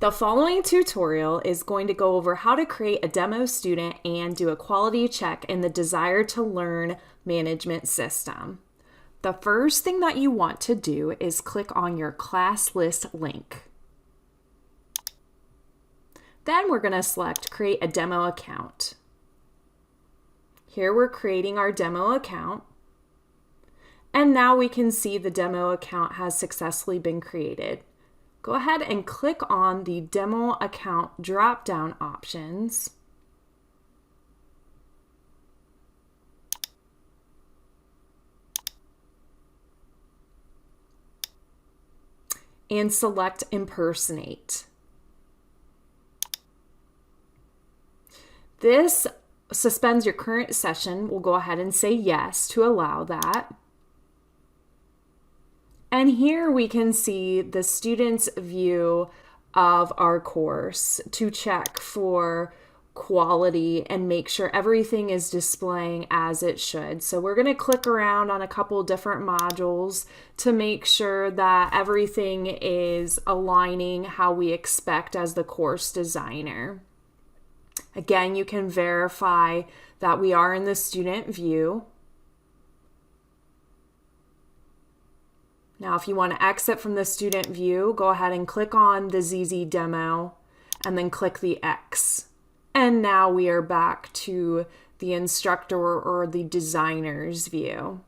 The following tutorial is going to go over how to create a demo student and do a quality check in the Desire to Learn management system. The first thing that you want to do is click on your class list link. Then we're going to select Create a Demo Account. Here we're creating our demo account. And now we can see the demo account has successfully been created. Go ahead and click on the Demo Account drop-down options. And select Impersonate. This suspends your current session. We'll go ahead and say yes to allow that. And here we can see the student's view of our course to check for quality and make sure everything is displaying as it should. So we're going to click around on a couple different modules to make sure that everything is aligning how we expect as the course designer. Again, you can verify that we are in the student view. Now, if you want to exit from the student view, go ahead and click on the ZZ demo and then click the X. And now we are back to the instructor or the designer's view.